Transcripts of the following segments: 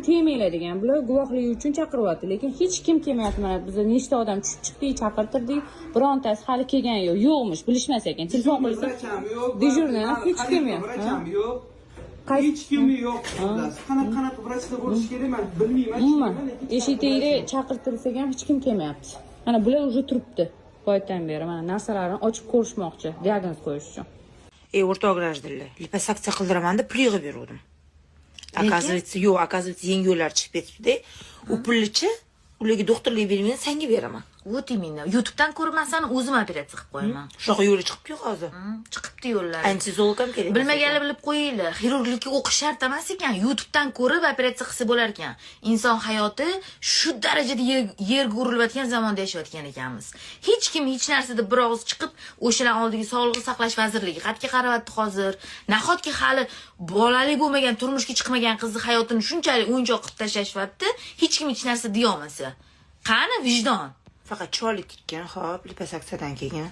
Kelmanglar degan. Bular guvohlik uchun chaqiryapti, lekin hech kim kelmayapti. Mana biz nechta odam tushib chiqdik, chaqirtirdik, birontasi hali kelgani yo'q. Yo'qmish, bilishmas ekan. Telefon qilsa, dejurni hech kim yo'q. Hech kimi yo'q. Qanaqa vrachlar bo'lishi kerak, men bilmayman. Umuman, eshikda chaqirtirsak ham hech kim kelmayapti. Mana bular уже turibdi. Boydan beri mana narsalarini ochib ko'rishmoqchi, diagnoz qo'yish uchun. O'rtoq grajdanlar, liposuksiya qildiraman deb pul yig'ib berdim. Оказывается, yangi yo'llar chiqib ketibdi. U pullichi ularga doktorlik bermayman, senga beraman. Вот именно. YouTube'dan ko'rmasdan o'zim operatsiya qilib qo'yaman. Shunaqa yo'li chiqib-ku hozir. Chiqibdi yo'llar. Anestezolog ham kerak. Bilmaganlar bilib qo'yinglar. Xirurglikka o'qish shart emas ekan. YouTube'dan ko'rib operatsiya qilsa bo'lar ekan. Inson hayoti shu darajada yerga urilayotgan zamonda yashayotgan ekanmiz. Hech kim hech narsada bir og'iz chiqib, o'shalar oldiga Sog'liqni saqlash vazirligi xatga qaryapti hozir. Nahotki hali bolali bo'lmagan, turmushga chiqmagan qizni hayotini shunchalik o'yinchoq qilib tashlashyapti, hech kim hech narsa deya olmasa. Qani vijdon? Faqat chiroyli tikkan, xo'p, liposuksiyadan kelgan.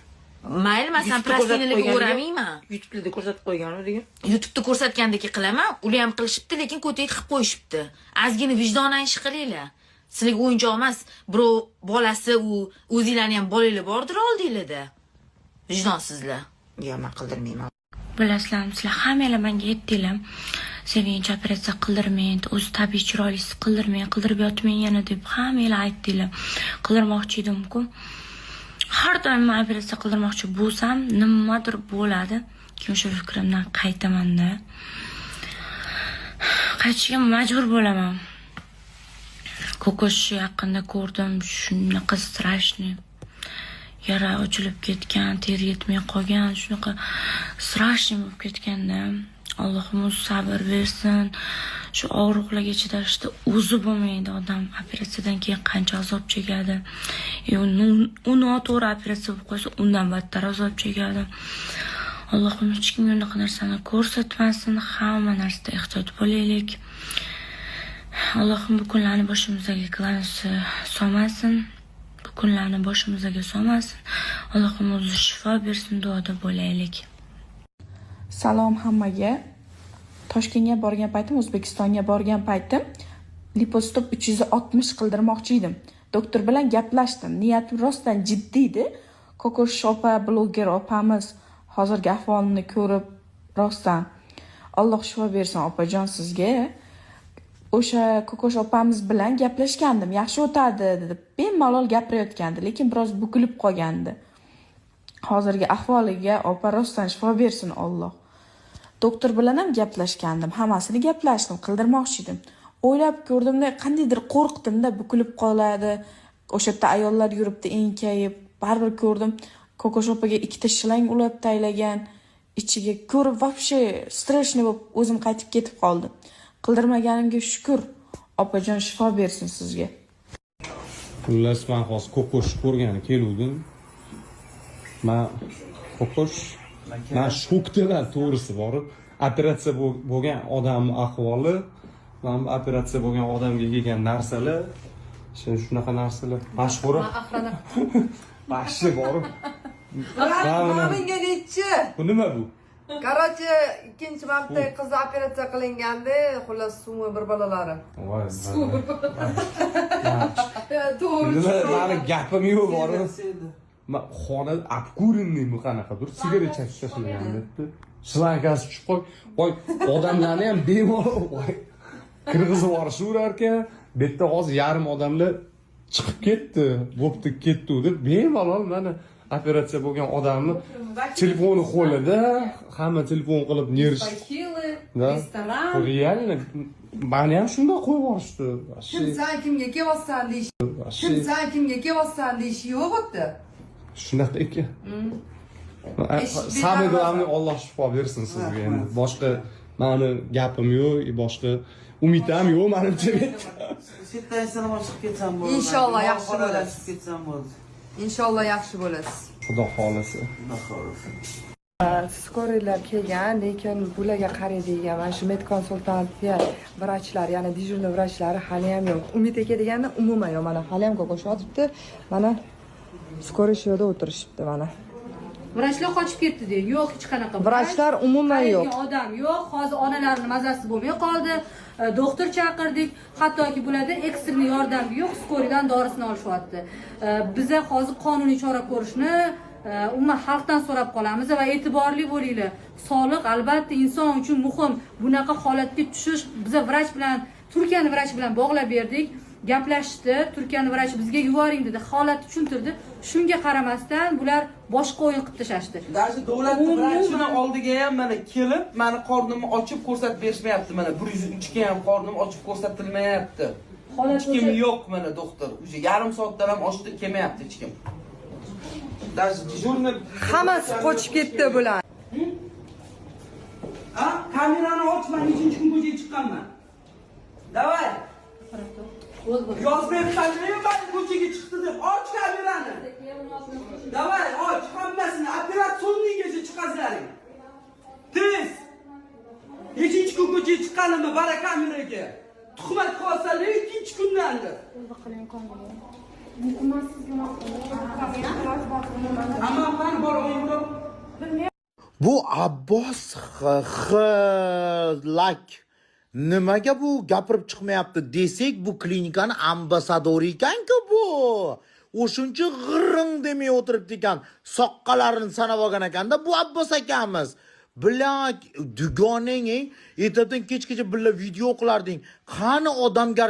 Mayli, masalan, plastinaliga o'ramayman. YouTube'da ko'rsatib qo'ygan degan. YouTube'da ko'rsatgandek qilaman, ular ham qilishibdi, lekin ko'tayib qilib qo'yishibdi. Ozgina vijdonan ish qilinglar. Sizlarga o'yinchoq emas, birov bolasi u o'zinglarning ham bolanglar bordir oldinglarda. Vijdonsizlar. Yo'q, men qildirmayman. Bilasizlarmi, sizlar hammanglar menga aytdinglar. Sevinch operatsiya qildirmang, o'zi tabiiy chiroylisi qildirmang, qildirib yotmang yana deb hammanglar aytdinglar. Qildirmoqchi edim-ku. Har doim men operatsiya qildirmoqchi bo'lsam, nimadir bo'ladi. Keyin o'sha fikrimdan qaytaman-da. Qaytishga majbur bo'laman. Ko'kosh yaqinda ko'rdim, shunaqa strashniy. Yara ochilib ketgan, teri yetmay qolgan, shunaqa strashniy bo'lib ketganda. Allohim o'zi sabr bersin. Shu og'riqlarga chidashda o'zi bo'lmaydi odam. Operatsiyadan keyin qancha azob chekadi. U noto'g'ri operatsiya bo'lib qolsa, undan battar azob chekadi. Allohim hech kimga unaqa narsani ko'rsatmasin. Hamma narsada ehtiyot bo'laylik. Allohim bu kunlarni boshimizga solmasin. Bu kunlarni boshimizga solmasin. Allohim o'zi shifo bersin, duoda bo'laylik. Salom hammaga. Toshkentga borgan paytim, O'zbekistonga borgan paytim lipostop 360 qildirmoqchi edim. Doktor bilan gaplashdim. Niyatim rostdan jiddiy edi. Kokosh opa, bloger opamiz hozirgi ahvolini ko'rib, rostdan Alloh shifo bersin opajon sizga. O'sha Kokosh opamiz bilan gaplashgandim. Yaxshi o'tadi dedi. Bemalol gapirayotgandi, lekin biroz bukilib qolgandi. Hozirgi ahvoliga opa rostdan shifo bersin Alloh. Doktor bilan ham gaplashgandim, hammasini gaplashdim, qildirmoqchi edim. O'ylab ko'rdimda, qandaydir qo'rqdimda, bukilib qoladi. O'sha yerda ayollar yuribdi enkayib, baribir ko'rdim. Kokosh opaga ikkita shilang ulab taylagan, ichiga ko'rib вообще streshni bo'lib o'zim qaytib ketib qoldim. Qildirmaganimga shukr. Opajon shifo bersin sizga. Xullas, men hozir Kokosh ko'rgani keluvdim. Men Kokosh men shokdaman, to'g'risi borib. Operatsiya bo'lgan odamning ahvoli, men operatsiya bo'lgan odamga kelgan narsalar, shunaqa narsalar. Mashhura. Baxshi borib. Menga nechi? Bu nima bu? Короче, ikkinchi marta qiz operatsiya qilinganda, xullas sumi bir bolalari. Voy. To'g'ri. Meni gapim yo'q borib. Men xona apkurinni qanaqa bir sigaret chekib tashlagan debdi. Shlankasi tushib qo'y. Voy, odamlarni ham bemalol voy. Kirg'izib yuborishaverar ekan. Bu yerda hozir yarim odamlar chiqib ketdi, bo'pti ketdi deb bemalol mana operatsiya bo'lgan odamni telefoni qo'lida, hamma telefon qilib nerish. Restoran. Реально, meni ham shunday qo'yib yuborishdi. Kim sen kimga kelyapsan deyish. Kim sen kimga kelyapsan deyish yo'q o'tdi. Shunaqa ekan. Samimiy globni Alloh shifo bersin sizga endi. Boshqa meni gapim yo'q, boshqa umidam yo'q menimcha. Setdan salom chiqib ketsam bo'ladi. Inshaalloh yaxshi bo'lasiz. Chiqib ketsam bo'ladi. Inshaalloh yaxshi bo'lasiz. Xudo xolasa. Xudo xolasa. Skorilar kelgan, lekin bularga qaraydigan mana shu med konsultantiya vrachlar, ya'ni dejurniy vrachlari hali ham yo'q. Umid aka deganda umuman yo'q. Mana hali ham Kokosh yotibdi. Mana skoriy shu yerda o'tirishibdi mana. Vrachlar qochib ketdi deydi. Yo'q, hech qanaqa. Vrachlar umuman yo'q. Odam yo'q. Hozir onalarning mazasi bo'lmay qoldi. doktor chaqirdik, hattoki bularda ekstreniy yordam yo'q, skoridan dorisini olishyapti. Biza hozir qonuniy chora ko'rishni umuman xalqdan so'rab qolamiz va e'tiborli bo'linglar. Sog'liq albatta inson uchun muhim. Bunaqa holatga tushish biza vrach bilan, Turkiyani vrach bilan bog'lab berdik. Gaplashdi, Turkiyani vrach bizga yuboring dedi, holatni tushuntirdi. Shunga qaramasdan bular boshqa o'yin qilib tashlashdi. Даже davlat vrachini oldiga ham mana kelib, meni qornimni ochib ko'rsatib berishmayapti. Mana 103 ga ham qornim ochib ko'rsatilmayapti. Hech kim yo'q mana doktor. O'sha yarim soatdan ham oshdi kelmayapti hech kim. Даже dejurniy Hammasi qochib ketdi bular. Ha, kamerani och, men 3-chi kun ko'chaga chiqqanman. Davay. Yozmayapsan, men ko'chaga chiqdi deb och kamerani. Davay, och, hammasini operatsiyonnigacha chiqazlaring. Tez. 3-chi kun ko'chaga chiqqanimda bara kameraga. Tuhmat qolsalar 2-chi kundandir. Ammo men bor o'yinda Bu Abbos Xlak nimaga bu gapirib chiqmayapti desak, bu klinikani ambasadori ekan-ku bu. O'shuncha g'irring demay o'tiribdi ekan, soqqalarini sanab olgan ekanda bu Abbos akamiz. Bilak dugonang, ertadan kechgacha birga video qilarding. Qani odamgar